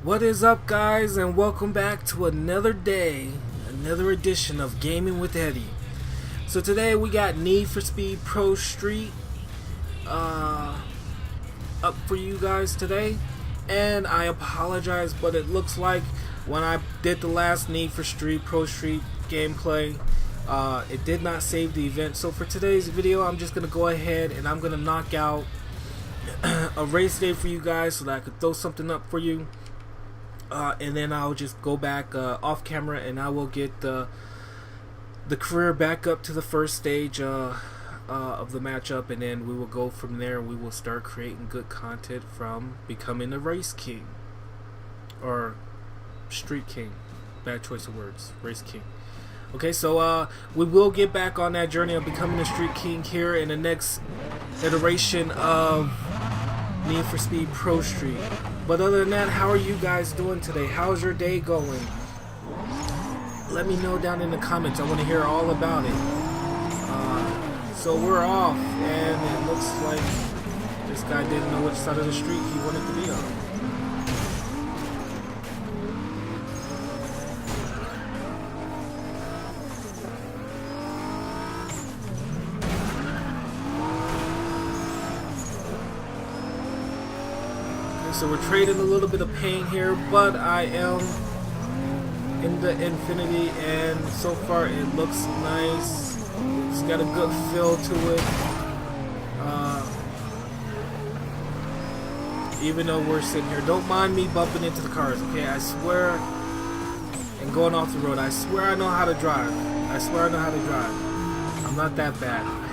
What is up, guys, and welcome back to another day, another edition of Gaming with Eddie. So today we got Need for Speed Pro Street up for you guys today, and I apologize, but it looks like when I did the last Need for Speed Pro Street gameplay, it did not save the event. So for today's video, I'm just gonna go ahead and I'm gonna knock out a race day for you guys so that I could throw something up for you. And then I'll just go back off camera and I will get the career back up to the first stage of the matchup, and then we will go from there. We will start creating good content from becoming a race king or street king. Bad choice of words. Race king. Okay, so we will get back on that journey of becoming a street king here in the next iteration of Need for Speed Pro Street. But other than that, how are you guys doing today? How's your day going? Let me know down in the comments. I want to hear all about it. So we're off, and it looks like this guy didn't know which side of the street he wanted to be on. So we're trading a little bit of pain here, but I am in the Infinity, and so far it looks nice. It's got a good feel to it. Even though we're sitting here, don't mind me bumping into the cars, okay? I swear, and going off the road, I swear I know how to drive. I swear I know how to drive. I'm not that bad.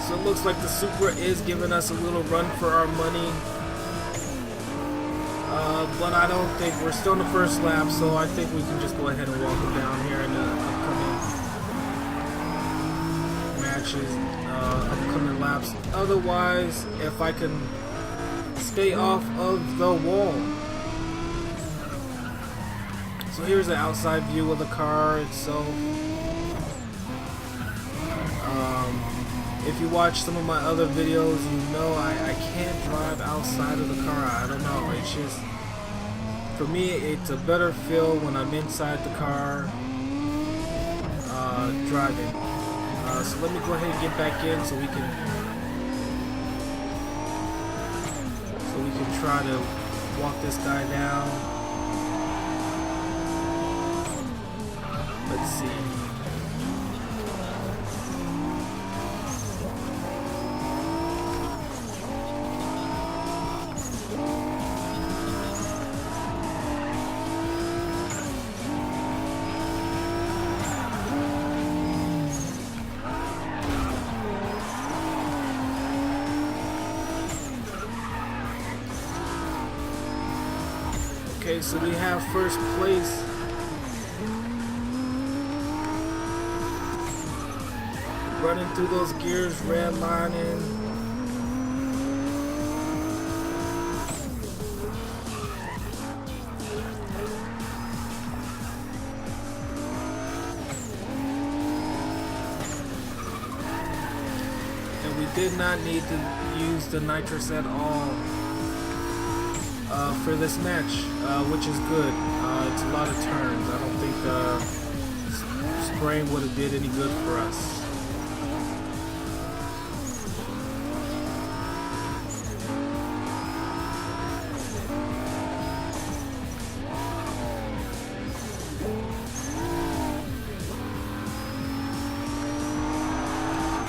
So it looks like the Supra is giving us a little run for our money, but I don't think we're still in the first lap, so I think we can just go ahead and walk it down here in the upcoming matches, upcoming laps. Otherwise, if I can stay off of the wall. So here's the outside view of the car itself. If you watch some of my other videos, you know I can't drive outside of the car. I don't know. It's just, for me, it's a better feel when I'm inside the car driving. So let me go ahead and get back in so we can try to walk this guy down. Let's see. Okay, so we have first place. Running through those gears, redlining. And we did not need to use the nitrous at all for this match, which is good. It's a lot of turns. I don't think spraying would have did any good for us.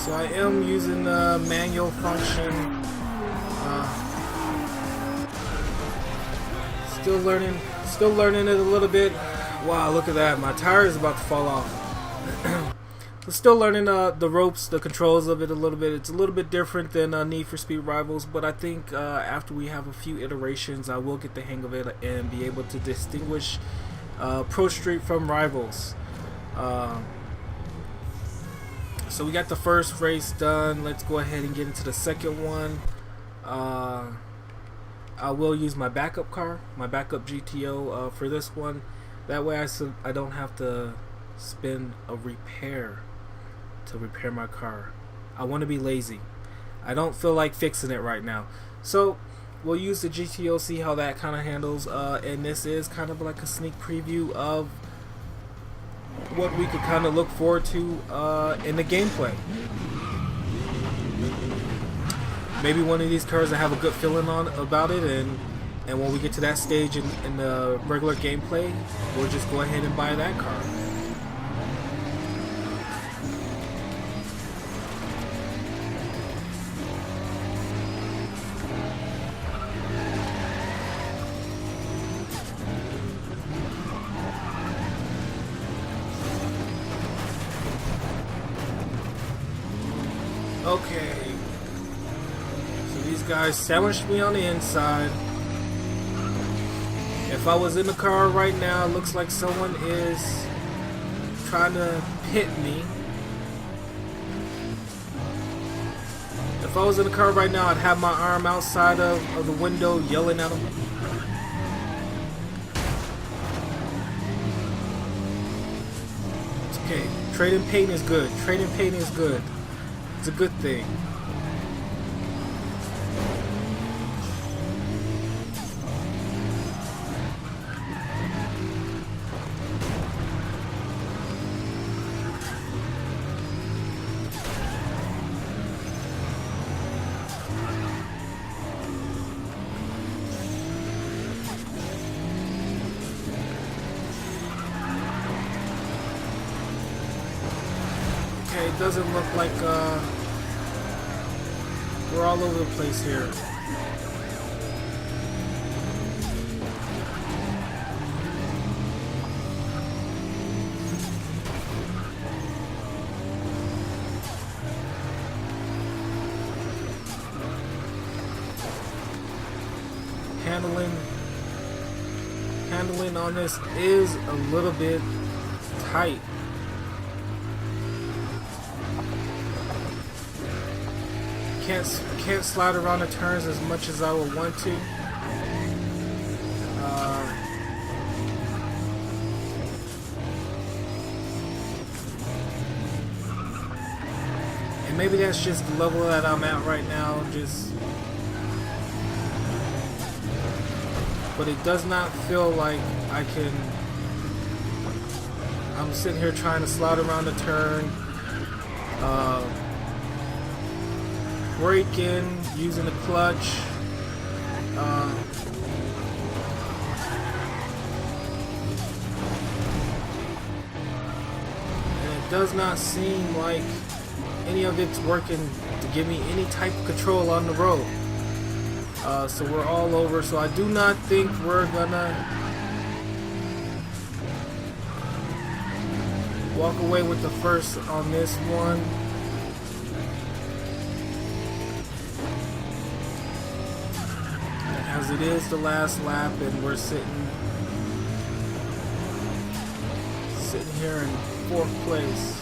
So I am using the manual function. Still learning it a little bit. Wow, look at that. My tire is about to fall off. So still learning the ropes, the controls of it a little bit. It's a little bit different than Need for Speed Rivals, but I think after we have a few iterations, I will get the hang of it and be able to distinguish Pro Street from Rivals. So we got the first race done. Let's go ahead and get into the second one. I will use my backup car, my backup GTO for this one. That way I don't have to spend a repair to repair my car. I want to be lazy. I don't feel like fixing it right now. So we'll use the GTO, see how that kind of handles. And this is kind of like a sneak preview of what we could kind of look forward to in the gameplay. Maybe one of these cars I have a good feeling on about it, and when we get to that stage in the regular gameplay, we'll just go ahead and buy that car. Okay, so these guys sandwiched me on the inside. If I was in the car right now, it looks like someone is trying to hit me. If I was in the car right now, I'd have my arm outside of the window yelling at them. It's okay. Trading paint is good. Trading paint is good. It's a good thing. Okay, it doesn't look like we're all over the place here. Handling on this is a little bit tight. Can't slide around the turns as much as I would want to. And maybe that's just the level that I'm at right now. But it does not feel like I can. I'm sitting here trying to slide around the turn. Braking, using the clutch. And it does not seem like any of it's working to give me any type of control on the road. So we're all over. So I do not think we're gonna walk away with the first on this one. As it is the last lap, and we're sitting here in 4th place.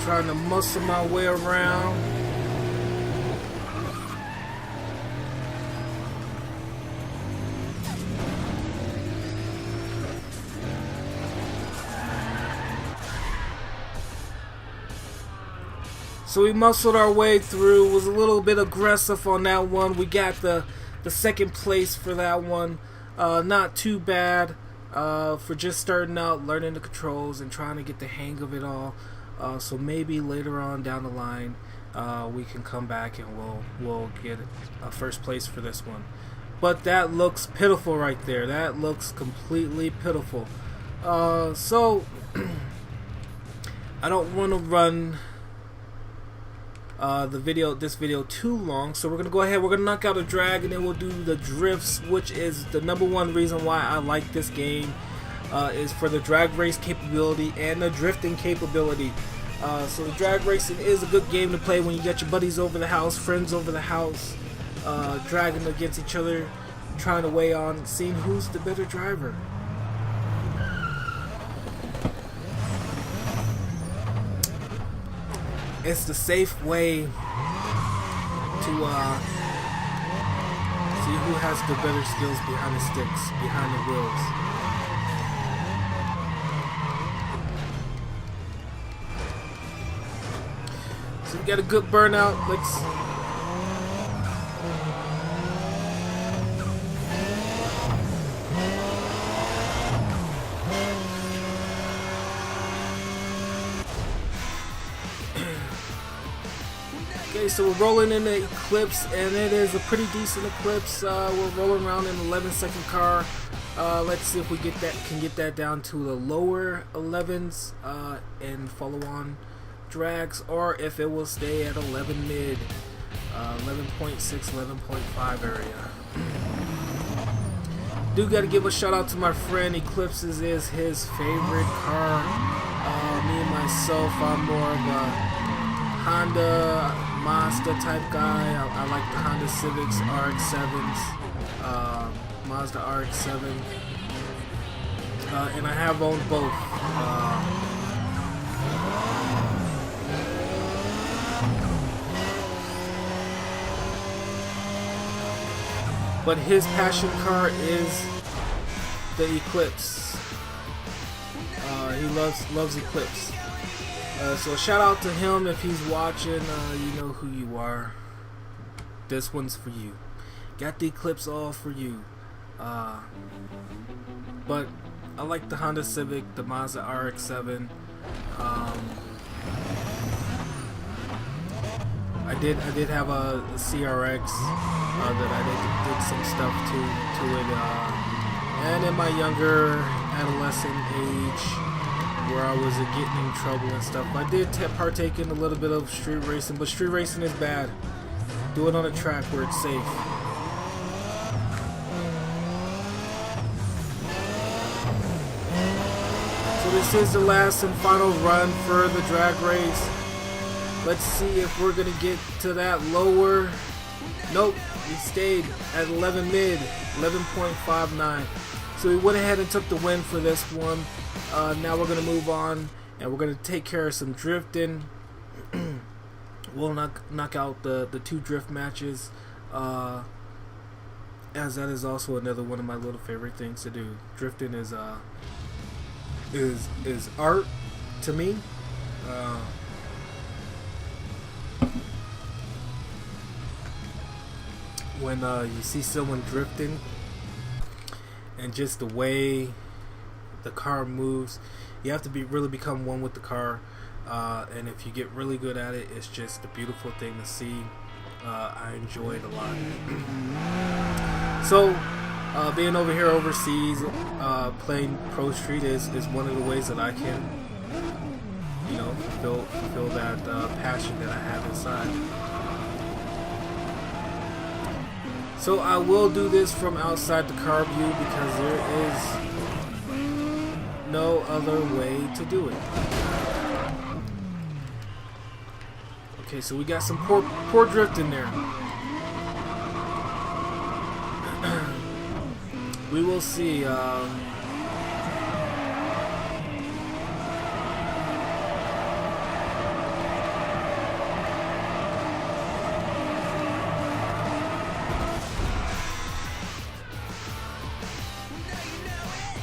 Trying to muscle my way around. So we muscled our way through. Was a little bit aggressive on that one. We got the 2nd place for that one. Not too bad for just starting out, learning the controls and trying to get the hang of it all. So maybe later on down the line we can come back and we'll get a 1st place for this one. But that looks pitiful right there. That looks completely pitiful. So I don't want to run this video too long, so we're gonna go ahead. We're gonna knock out a drag, and then we'll do the drifts, which is the #1 reason why I like this game. Is for the drag race capability and the drifting capability. So the drag racing is a good game to play when you get your buddies over the house, friends over the house, dragging against each other. trying to weigh on seeing who's the better driver. It's the safe way to see who has the better skills behind the sticks, behind the wheels. So we got a good burnout. Let's okay, so we're rolling in the Eclipse, and it is a pretty decent Eclipse. We're rolling around in an 11-second car. Let's see if we can get that down to the lower 11s and follow on drags, or if it will stay at 11 mid, 11.6, 11.5 area. Do got to give a shout out to my friend. Eclipses is his favorite car. Me and myself, I'm more of a Honda, Mazda type guy. I like the Honda Civics, RX-7s, Mazda RX-7, and I have owned both. But his passion car is the Eclipse. He loves Eclipse. So a shout out to him if he's watching. You know who you are. This one's for you. Got the Eclipse all for you. But I like the Honda Civic, the Mazda RX-7. I did have a CRX that I did some stuff to it. And in my younger adolescent age, where I was getting in trouble and stuff, I did partake in a little bit of street racing, but street racing is bad. Do it on a track where it's safe. So this is the last and final run for the drag race. Let's see if we're gonna get to that lower. Nope, we stayed at 11 mid, 11.59. So we went ahead and took the win for this one. Now we're gonna move on, and we're gonna take care of some drifting. We'll knock out the 2 drift matches, as that is also another one of my little favorite things to do. Drifting is art to me. When you see someone drifting, and just the way the car moves, you have to really become one with the car, and if you get really good at it, it's just a beautiful thing to see. I enjoy it a lot. So being over here overseas, playing Pro Street is one of the ways that I can, you know, fulfill that passion that I have inside. So I will do this from outside the car view because there is no other way to do it. Okay, so we got some poor drift in there. We will see.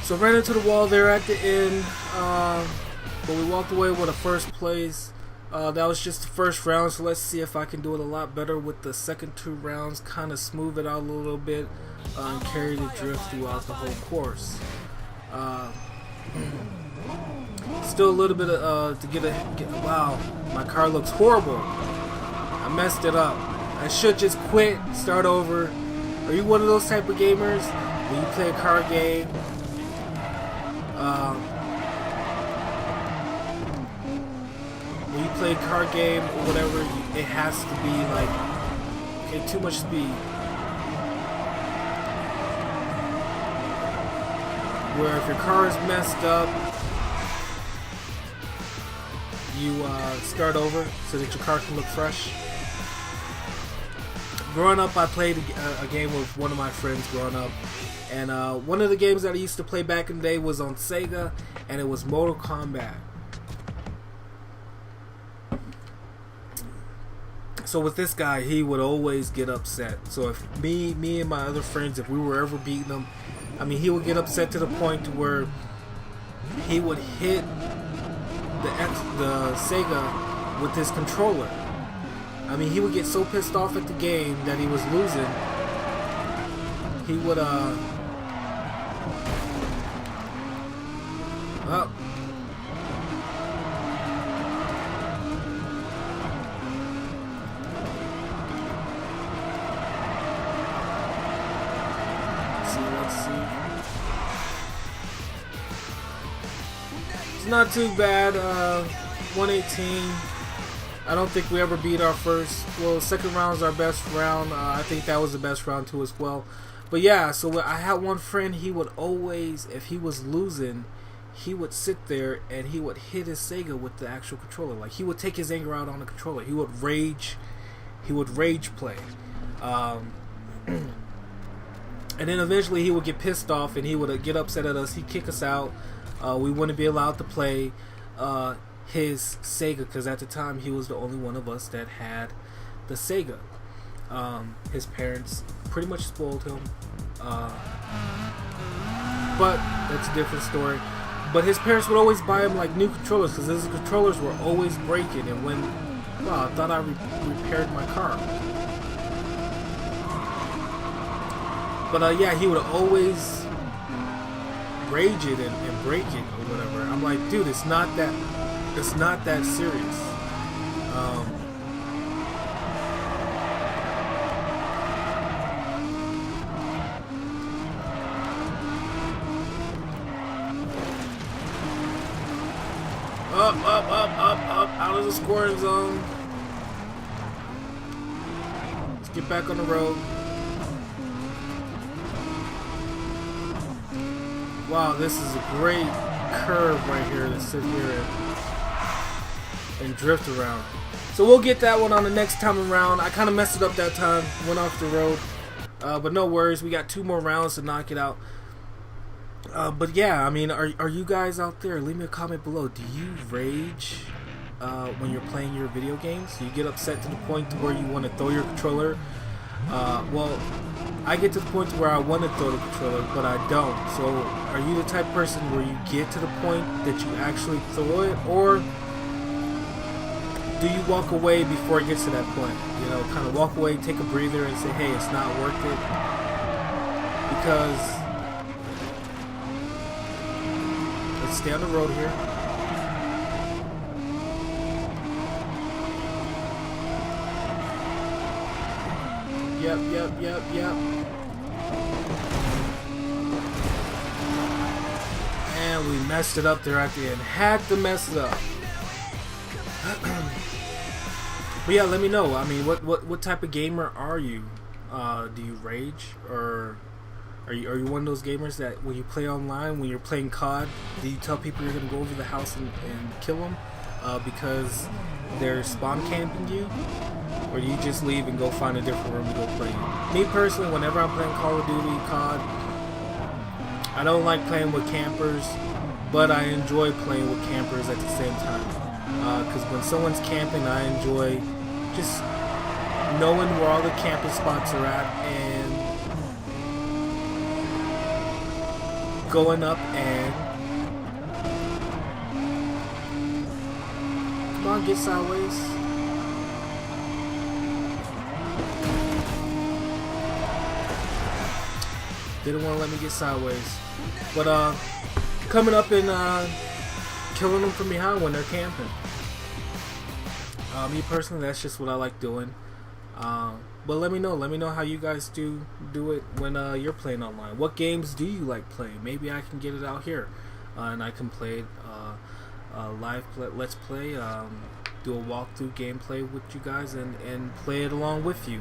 So ran into the wall there at the end, but we walked away with a first place. That was just the first round, so let's see if I can do it a lot better with the second 2 rounds, kind of smooth it out a little bit, and carry the drift throughout the whole course. Still a little bit to get wow, my car looks horrible. I messed it up. I should just quit, start over. Are you one of those type of gamers when you play a car game? When you play a car game or whatever, it has to be like, okay, too much speed. Where if your car is messed up, you start over so that your car can look fresh. growing up, I played a game with one of my friends growing up, and one of the games that I used to play back in the day was on Sega, and it was Mortal Kombat. So with this guy, he would always get upset. So if me and my other friends, if we were ever beating him, I mean, he would get upset to the point to where he would hit the Sega with his controller. I mean, he would get so pissed off at the game that he was losing. He would let's see. It's not too bad. 118. I don't think we ever beat our second round is our best round. I think that was the best round too as well. But yeah, so I had one friend, he would always, if he was losing, he would sit there and he would hit his Sega with the actual controller. Like, he would take his anger out on the controller. He would rage play. And then eventually he would get pissed off and he would get upset at us. He'd kick us out. We wouldn't be allowed to play his Sega, because at the time he was the only one of us that had the Sega. His parents pretty much spoiled him, but that's a different story. But his parents would always buy him like new controllers, because his controllers were always breaking. And when, wow, I thought I repaired my car. But yeah, he would always rage it and break it or whatever. I'm like, dude, it's not that serious. Up, out of the scoring zone. Let's get back on the road. Wow, this is a great curve right here to sit here and drift around. So we'll get that one on the next time around. I kind of messed it up that time, went off the road, but no worries. We got 2 more rounds to knock it out. But yeah, I mean, are you guys out there? Leave me a comment below. Do you rage when you're playing your video games? Do you get upset to the point to where you want to throw your controller? Well, I get to the point where I want to throw the controller, but I don't. So are you the type of person where you get to the point that you actually throw it, or do you walk away before it gets to that point? You know, kind of walk away, take a breather, and say, hey, it's not worth it. Because let's stay on the road here. Yep. And we messed it up there at the end. Had to mess it up. But yeah, let me know. I mean, what type of gamer are you? Do you rage, or are you one of those gamers that when you play online, when you're playing COD, do you tell people you're gonna go over the house and kill them because they're spawn camping you? Or do you just leave and go find a different room to go play in? Me personally, whenever I'm playing Call of Duty, COD, I don't like playing with campers, but I enjoy playing with campers at the same time. Because when someone's camping, I enjoy just knowing where all the camping spots are at and going up and... Come on, get sideways. Didn't want to let me get sideways. But coming up and killing them from behind when they're camping. Me personally, that's just what I like doing. But let me know how you guys do it when you're playing online. What games do you like playing? Maybe I can get it out here and I can play it let's play, do a walkthrough gameplay with you guys and play it along with you.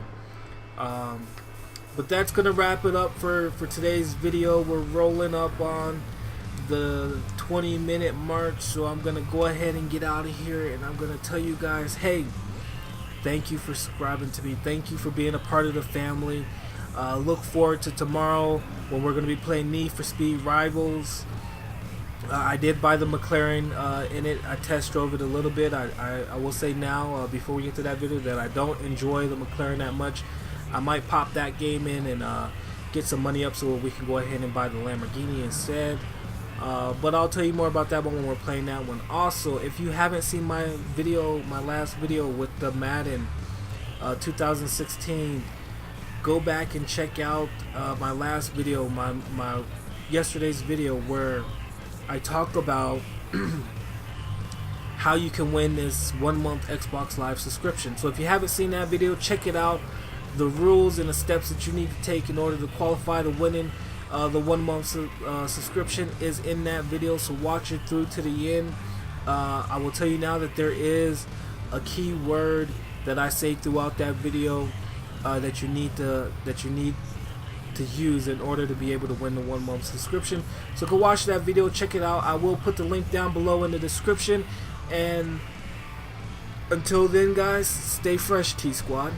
But that's gonna wrap it up for today's video. We're rolling up on the 20-minute mark, so I'm gonna go ahead and get out of here, and I'm gonna tell you guys, hey, Thank you for subscribing to me. Thank you for being a part of the family. Look forward to tomorrow when we're going to be playing Need for Speed Rivals. I did buy the McLaren in it. I test drove it a little bit. I will say now, before we get to that video, that I don't enjoy the McLaren that much. I might pop that game in and get some money up so we can go ahead and buy the Lamborghini instead. But I'll tell you more about that one when we're playing that one. Also, if you haven't seen my last video with the Madden 2016, go back and check out my last video, my yesterday's video, where I talk about how you can win this 1 month Xbox Live subscription. So if you haven't seen that video, check it out. The rules and the steps that you need to take in order to qualify to winning the 1 month subscription is in that video. So watch it through to the end. I will tell you now that there is a key word that I say throughout that video that you need to use in order to be able to win the 1 month subscription. So go watch that video, check it out. I will put the link down below in the description. And until then, guys, stay fresh, T-Squad.